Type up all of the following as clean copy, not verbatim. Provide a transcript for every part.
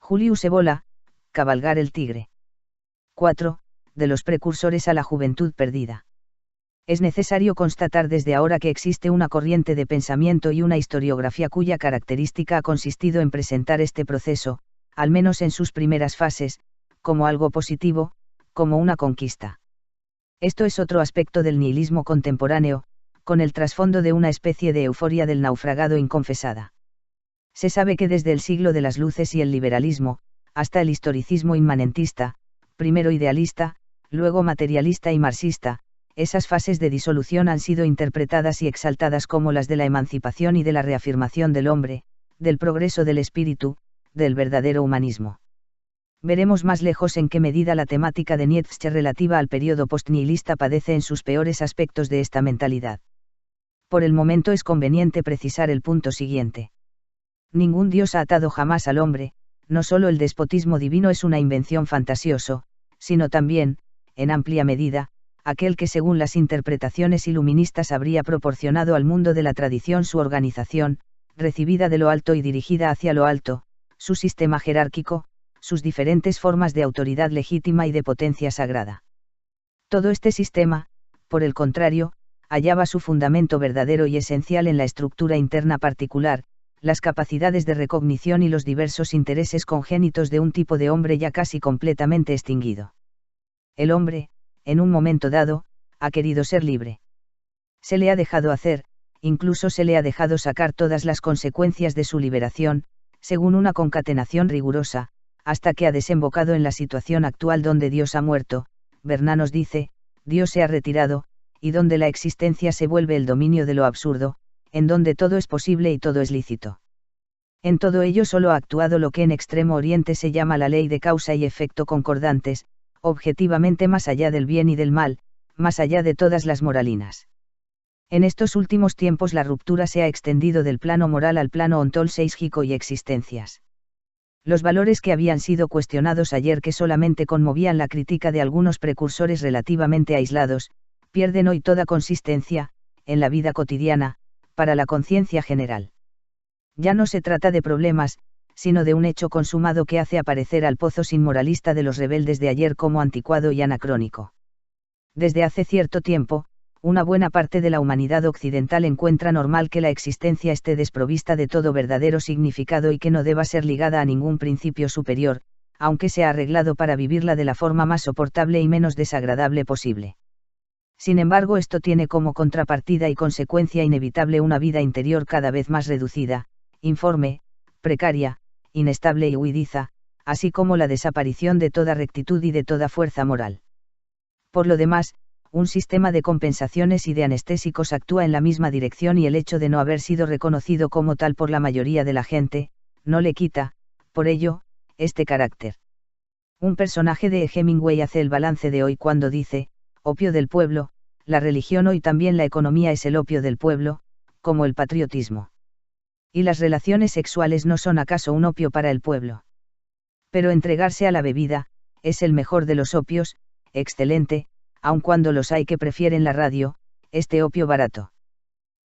Julius Evola, cabalgar el tigre. 4. De los precursores a la juventud perdida. Es necesario constatar desde ahora que existe una corriente de pensamiento y una historiografía cuya característica ha consistido en presentar este proceso, al menos en sus primeras fases, como algo positivo, como una conquista. Esto es otro aspecto del nihilismo contemporáneo, con el trasfondo de una especie de euforia del naufragado inconfesada. Se sabe que desde el siglo de las luces y el liberalismo, hasta el historicismo inmanentista, primero idealista, luego materialista y marxista, esas fases de disolución han sido interpretadas y exaltadas como las de la emancipación y de la reafirmación del hombre, del progreso del espíritu, del verdadero humanismo. Veremos más lejos en qué medida la temática de Nietzsche relativa al periodo postnihilista padece en sus peores aspectos de esta mentalidad. Por el momento es conveniente precisar el punto siguiente. Ningún dios ha atado jamás al hombre, no solo el despotismo divino es una invención fantasioso, sino también, en amplia medida, aquel que según las interpretaciones iluministas habría proporcionado al mundo de la tradición su organización, recibida de lo alto y dirigida hacia lo alto, su sistema jerárquico, sus diferentes formas de autoridad legítima y de potencia sagrada. Todo este sistema, por el contrario, hallaba su fundamento verdadero y esencial en la estructura interna particular, las capacidades de recognición y los diversos intereses congénitos de un tipo de hombre ya casi completamente extinguido. El hombre, en un momento dado, ha querido ser libre. Se le ha dejado hacer, incluso se le ha dejado sacar todas las consecuencias de su liberación, según una concatenación rigurosa, hasta que ha desembocado en la situación actual donde Dios ha muerto, Berna nos dice, Dios se ha retirado, y donde la existencia se vuelve el dominio de lo absurdo, en donde todo es posible y todo es lícito. En todo ello solo ha actuado lo que en Extremo Oriente se llama la ley de causa y efecto concordantes, objetivamente más allá del bien y del mal, más allá de todas las moralinas. En estos últimos tiempos la ruptura se ha extendido del plano moral al plano ontológico y existencias. Los valores que habían sido cuestionados ayer, que solamente conmovían la crítica de algunos precursores relativamente aislados, pierden hoy toda consistencia, en la vida cotidiana, para la conciencia general. Ya no se trata de problemas, sino de un hecho consumado que hace aparecer al pozo sin moralista de los rebeldes de ayer como anticuado y anacrónico. Desde hace cierto tiempo, una buena parte de la humanidad occidental encuentra normal que la existencia esté desprovista de todo verdadero significado y que no deba ser ligada a ningún principio superior, aunque se ha arreglado para vivirla de la forma más soportable y menos desagradable posible. Sin embargo, esto tiene como contrapartida y consecuencia inevitable una vida interior cada vez más reducida, informe, precaria, inestable y huidiza, así como la desaparición de toda rectitud y de toda fuerza moral. Por lo demás, un sistema de compensaciones y de anestésicos actúa en la misma dirección, y el hecho de no haber sido reconocido como tal por la mayoría de la gente, no le quita, por ello, este carácter. Un personaje de Hemingway hace el balance de hoy cuando dice, opio del pueblo, la religión hoy también la economía es el opio del pueblo, como el patriotismo. ¿Y las relaciones sexuales no son acaso un opio para el pueblo? Pero entregarse a la bebida, es el mejor de los opios, excelente, aun cuando los hay que prefieren la radio, este opio barato.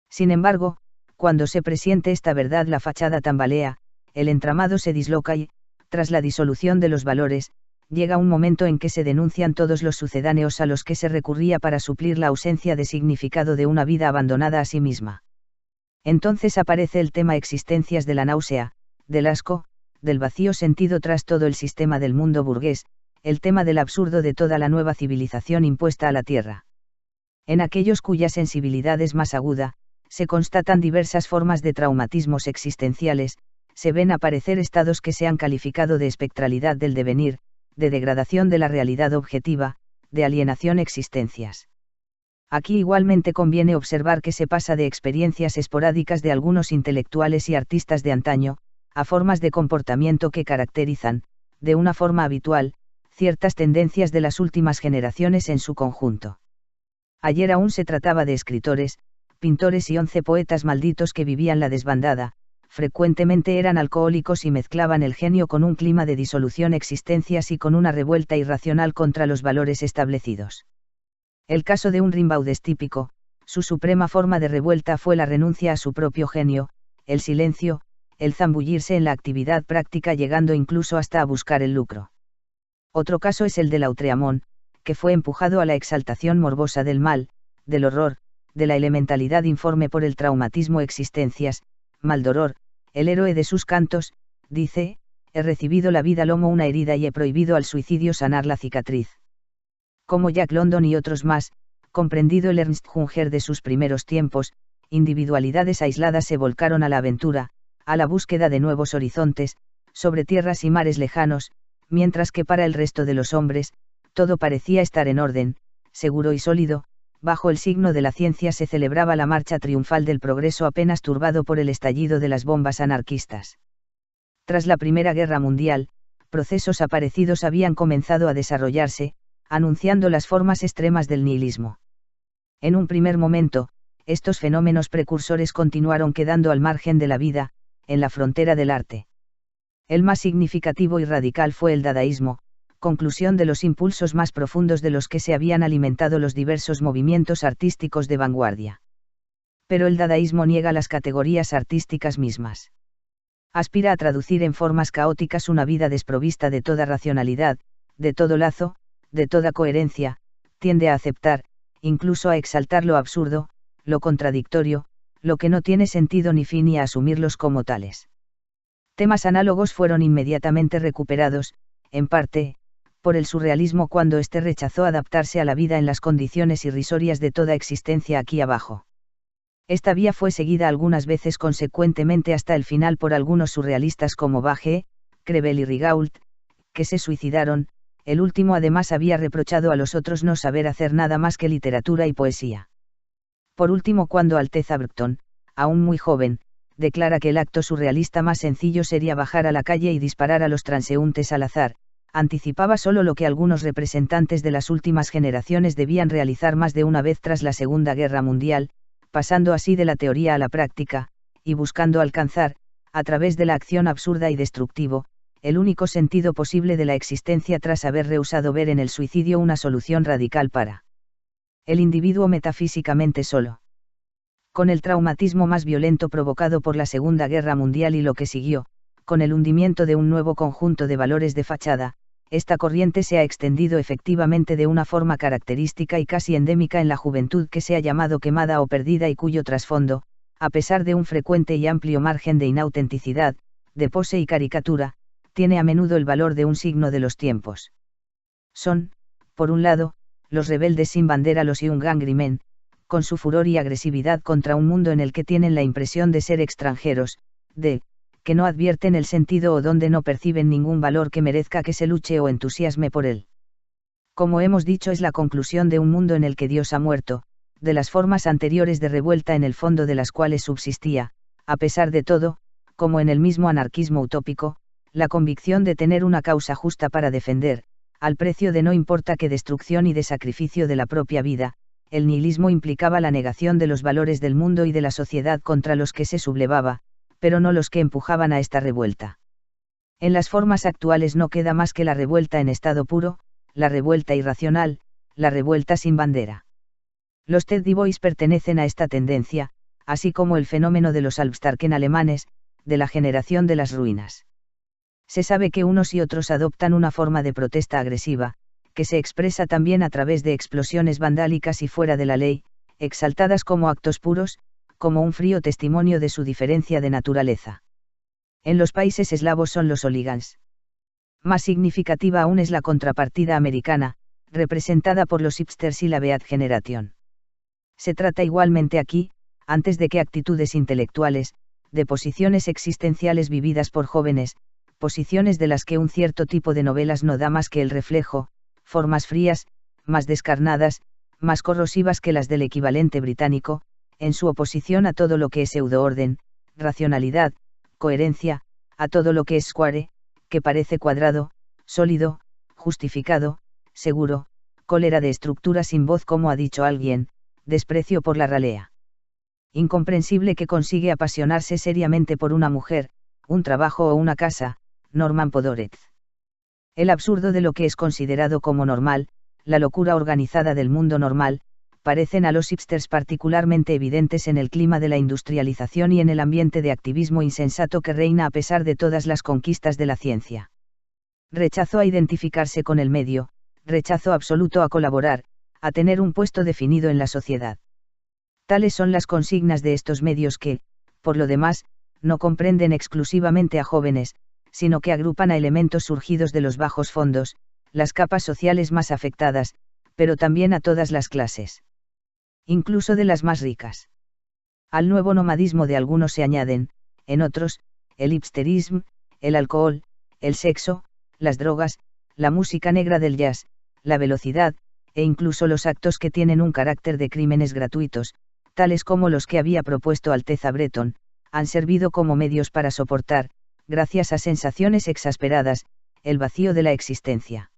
Sin embargo, cuando se presiente esta verdad la fachada tambalea, el entramado se disloca y, tras la disolución de los valores, llega un momento en que se denuncian todos los sucedáneos a los que se recurría para suplir la ausencia de significado de una vida abandonada a sí misma. Entonces aparece el tema existencias de la náusea, del asco, del vacío sentido tras todo el sistema del mundo burgués, el tema del absurdo de toda la nueva civilización impuesta a la tierra. En aquellos cuya sensibilidad es más aguda, se constatan diversas formas de traumatismos existenciales, se ven aparecer estados que se han calificado de espectralidad del devenir, de degradación de la realidad objetiva, de alienación existencias. Aquí igualmente conviene observar que se pasa de experiencias esporádicas de algunos intelectuales y artistas de antaño, a formas de comportamiento que caracterizan, de una forma habitual, ciertas tendencias de las últimas generaciones en su conjunto. Ayer aún se trataba de escritores, pintores y 11 poetas malditos que vivían la desbandada, frecuentemente eran alcohólicos y mezclaban el genio con un clima de disolución existencias y con una revuelta irracional contra los valores establecidos. El caso de un Rimbaud es típico, su suprema forma de revuelta fue la renuncia a su propio genio, el silencio, el zambullirse en la actividad práctica llegando incluso hasta a buscar el lucro. Otro caso es el de Lautréamont, que fue empujado a la exaltación morbosa del mal, del horror, de la elementalidad informe por el traumatismo existencias, Maldoror, el héroe de sus cantos, dice, he recibido la vida lomo una herida y he prohibido al suicidio sanar la cicatriz. Como Jack London y otros más, comprendido el Ernst Junger de sus primeros tiempos, individualidades aisladas se volcaron a la aventura, a la búsqueda de nuevos horizontes, sobre tierras y mares lejanos, mientras que para el resto de los hombres, todo parecía estar en orden, seguro y sólido, bajo el signo de la ciencia se celebraba la marcha triunfal del progreso apenas turbado por el estallido de las bombas anarquistas. Tras la Primera Guerra Mundial, procesos aparecidos habían comenzado a desarrollarse, anunciando las formas extremas del nihilismo. En un primer momento, estos fenómenos precursores continuaron quedando al margen de la vida, en la frontera del arte. El más significativo y radical fue el dadaísmo, conclusión de los impulsos más profundos de los que se habían alimentado los diversos movimientos artísticos de vanguardia. Pero el dadaísmo niega las categorías artísticas mismas. Aspira a traducir en formas caóticas una vida desprovista de toda racionalidad, de todo lazo, de toda coherencia, tiende a aceptar, incluso a exaltar lo absurdo, lo contradictorio, lo que no tiene sentido ni fin y a asumirlos como tales. Temas análogos fueron inmediatamente recuperados, en parte, por el surrealismo cuando éste rechazó adaptarse a la vida en las condiciones irrisorias de toda existencia aquí abajo. Esta vía fue seguida algunas veces consecuentemente hasta el final por algunos surrealistas como Bage, Crevel y Rigaud, que se suicidaron. El último además había reprochado a los otros no saber hacer nada más que literatura y poesía. Por último, cuando Alteza Brckton, aún muy joven, declara que el acto surrealista más sencillo sería bajar a la calle y disparar a los transeúntes al azar, anticipaba solo lo que algunos representantes de las últimas generaciones debían realizar más de una vez tras la Segunda Guerra Mundial, pasando así de la teoría a la práctica, y buscando alcanzar, a través de la acción absurda y destructivo, el único sentido posible de la existencia tras haber rehusado ver en el suicidio una solución radical para el individuo metafísicamente solo. Con el traumatismo más violento provocado por la Segunda Guerra Mundial y lo que siguió, con el hundimiento de un nuevo conjunto de valores de fachada, esta corriente se ha extendido efectivamente de una forma característica y casi endémica en la juventud que se ha llamado quemada o perdida y cuyo trasfondo, a pesar de un frecuente y amplio margen de inautenticidad, de pose y caricatura, tiene a menudo el valor de un signo de los tiempos. Son, por un lado, los rebeldes sin bandera, los Young Angry Men, con su furor y agresividad contra un mundo en el que tienen la impresión de ser extranjeros, que no advierten el sentido o donde no perciben ningún valor que merezca que se luche o entusiasme por él. Como hemos dicho, es la conclusión de un mundo en el que Dios ha muerto, de las formas anteriores de revuelta en el fondo de las cuales subsistía, a pesar de todo, como en el mismo anarquismo utópico, la convicción de tener una causa justa para defender, al precio de no importa qué destrucción y de sacrificio de la propia vida. El nihilismo implicaba la negación de los valores del mundo y de la sociedad contra los que se sublevaba, pero no los que empujaban a esta revuelta. En las formas actuales no queda más que la revuelta en estado puro, la revuelta irracional, la revuelta sin bandera. Los Teddy Boys pertenecen a esta tendencia, así como el fenómeno de los Albstarken alemanes, de la generación de las ruinas. Se sabe que unos y otros adoptan una forma de protesta agresiva, que se expresa también a través de explosiones vandálicas y fuera de la ley, exaltadas como actos puros, como un frío testimonio de su diferencia de naturaleza. En los países eslavos son los hooligans. Más significativa aún es la contrapartida americana, representada por los hipsters y la Beat Generation. Se trata igualmente aquí, antes de que actitudes intelectuales, de posiciones existenciales vividas por jóvenes, posiciones de las que un cierto tipo de novelas no da más que el reflejo, formas frías, más descarnadas, más corrosivas que las del equivalente británico, en su oposición a todo lo que es pseudo-orden, racionalidad, coherencia, a todo lo que es square, que parece cuadrado, sólido, justificado, seguro, cólera de estructura sin voz como ha dicho alguien, desprecio por la ralea. Incomprensible que consigue apasionarse seriamente por una mujer, un trabajo o una casa, Norman Podhoretz. El absurdo de lo que es considerado como normal, la locura organizada del mundo normal, parecen a los hipsters particularmente evidentes en el clima de la industrialización y en el ambiente de activismo insensato que reina a pesar de todas las conquistas de la ciencia. Rechazo a identificarse con el medio, rechazo absoluto a colaborar, a tener un puesto definido en la sociedad. Tales son las consignas de estos medios que, por lo demás, no comprenden exclusivamente a jóvenes, sino que agrupan a elementos surgidos de los bajos fondos, las capas sociales más afectadas, pero también a todas las clases. Incluso de las más ricas. Al nuevo nomadismo de algunos se añaden, en otros, el hipsterismo, el alcohol, el sexo, las drogas, la música negra del jazz, la velocidad, e incluso los actos que tienen un carácter de crímenes gratuitos, tales como los que había propuesto Alteza Breton, han servido como medios para soportar, gracias a sensaciones exasperadas, el vacío de la existencia.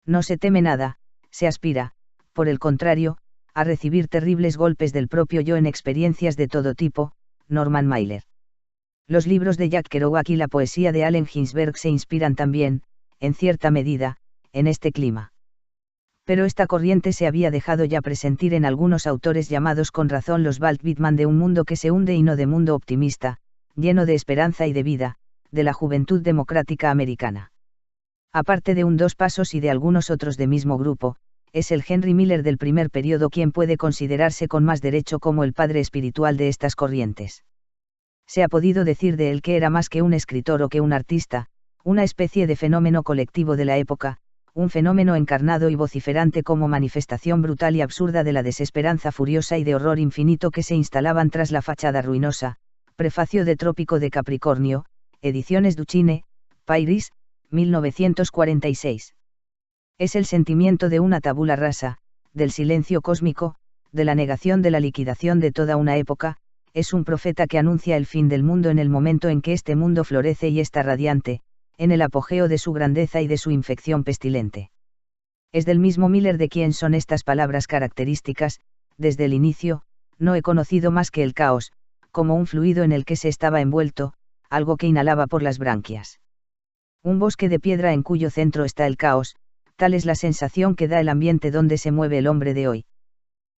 No se teme nada, se aspira, por el contrario, a recibir terribles golpes del propio yo en experiencias de todo tipo. Norman Mailer. Los libros de Jack Kerouac y la poesía de Allen Ginsberg se inspiran también, en cierta medida, en este clima. Pero esta corriente se había dejado ya presentir en algunos autores llamados con razón los Walt Whitman de un mundo que se hunde y no de mundo optimista, lleno de esperanza y de vida, de la juventud democrática americana. Aparte de un Dos Pasos y de algunos otros de mismo grupo, es el Henry Miller del primer periodo quien puede considerarse con más derecho como el padre espiritual de estas corrientes. Se ha podido decir de él que era más que un escritor o que un artista, una especie de fenómeno colectivo de la época, un fenómeno encarnado y vociferante como manifestación brutal y absurda de la desesperanza furiosa y de horror infinito que se instalaban tras la fachada ruinosa. Prefacio de Trópico de Capricornio, Ediciones Duchine, Paris, 1946. Es el sentimiento de una tabula rasa, del silencio cósmico, de la negación de la liquidación de toda una época. Es un profeta que anuncia el fin del mundo en el momento en que este mundo florece y está radiante, en el apogeo de su grandeza y de su infección pestilente. Es del mismo Miller de quien son estas palabras características: desde el inicio, no he conocido más que el caos, como un fluido en el que se estaba envuelto, algo que inhalaba por las branquias. Un bosque de piedra en cuyo centro está el caos, tal es la sensación que da el ambiente donde se mueve el hombre de hoy.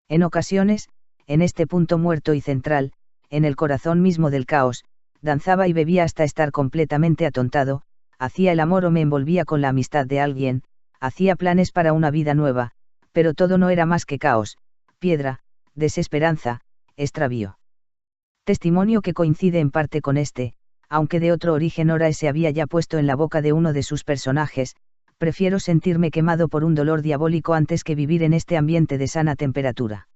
En ocasiones, en este punto muerto y central, en el corazón mismo del caos, danzaba y bebía hasta estar completamente atontado, hacía el amor o me envolvía con la amistad de alguien, hacía planes para una vida nueva, pero todo no era más que caos, piedra, desesperanza, extravío. Testimonio que coincide en parte con este, aunque de otro origen. Ora se había ya puesto en la boca de uno de sus personajes: prefiero sentirme quemado por un dolor diabólico antes que vivir en este ambiente de sana temperatura.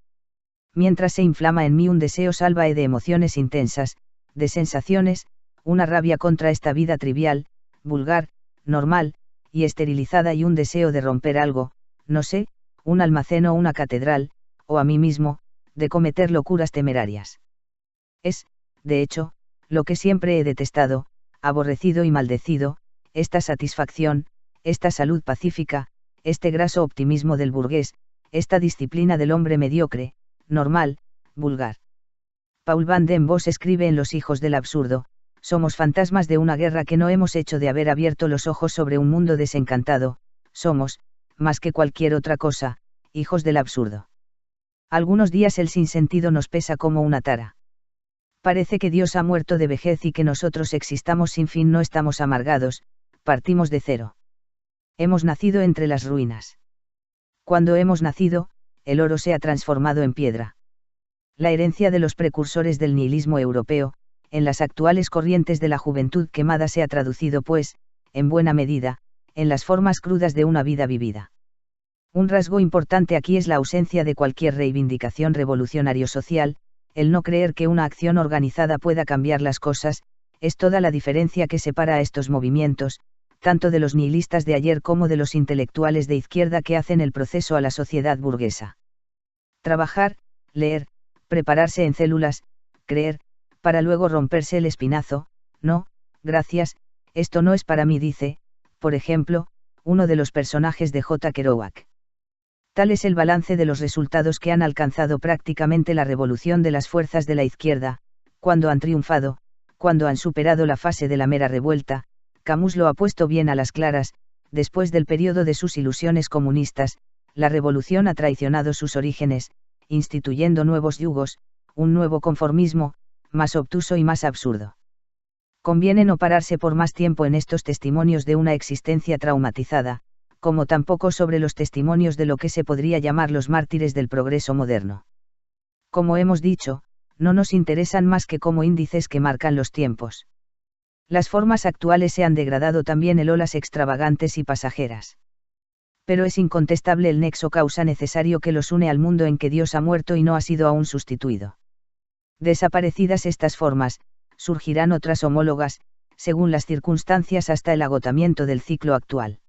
Mientras se inflama en mí un deseo salvaje de emociones intensas, de sensaciones, una rabia contra esta vida trivial, vulgar, normal, y esterilizada, y un deseo de romper algo, no sé, un almacén o una catedral, o a mí mismo, de cometer locuras temerarias. Es, de hecho, lo que siempre he detestado, aborrecido y maldecido, esta satisfacción, esta salud pacífica, este graso optimismo del burgués, esta disciplina del hombre mediocre, normal, vulgar. Paul Van den Bos escribe en Los hijos del absurdo: somos fantasmas de una guerra que no hemos hecho de haber abierto los ojos sobre un mundo desencantado, somos, más que cualquier otra cosa, hijos del absurdo. Algunos días el sinsentido nos pesa como una tara. Parece que Dios ha muerto de vejez y que nosotros existamos sin fin. No estamos amargados, partimos de cero. Hemos nacido entre las ruinas. Cuando hemos nacido, el oro se ha transformado en piedra. La herencia de los precursores del nihilismo europeo, en las actuales corrientes de la juventud quemada, se ha traducido pues, en buena medida, en las formas crudas de una vida vivida. Un rasgo importante aquí es la ausencia de cualquier reivindicación revolucionario-social. El no creer que una acción organizada pueda cambiar las cosas, es toda la diferencia que separa a estos movimientos, tanto de los nihilistas de ayer como de los intelectuales de izquierda que hacen el proceso a la sociedad burguesa. Trabajar, leer, prepararse en células, creer, para luego romperse el espinazo: no, gracias, esto no es para mí, dice, por ejemplo, uno de los personajes de J. Kerouac. Tal es el balance de los resultados que han alcanzado prácticamente la revolución de las fuerzas de la izquierda, cuando han triunfado, cuando han superado la fase de la mera revuelta. Camus lo ha puesto bien a las claras: después del periodo de sus ilusiones comunistas, la revolución ha traicionado sus orígenes, instituyendo nuevos yugos, un nuevo conformismo, más obtuso y más absurdo. Conviene no pararse por más tiempo en estos testimonios de una existencia traumatizada, como tampoco sobre los testimonios de lo que se podría llamar los mártires del progreso moderno. Como hemos dicho, no nos interesan más que como índices que marcan los tiempos. Las formas actuales se han degradado también en olas extravagantes y pasajeras. Pero es incontestable el nexo causa necesario que los une al mundo en que Dios ha muerto y no ha sido aún sustituido. Desaparecidas estas formas, surgirán otras homólogas, según las circunstancias hasta el agotamiento del ciclo actual.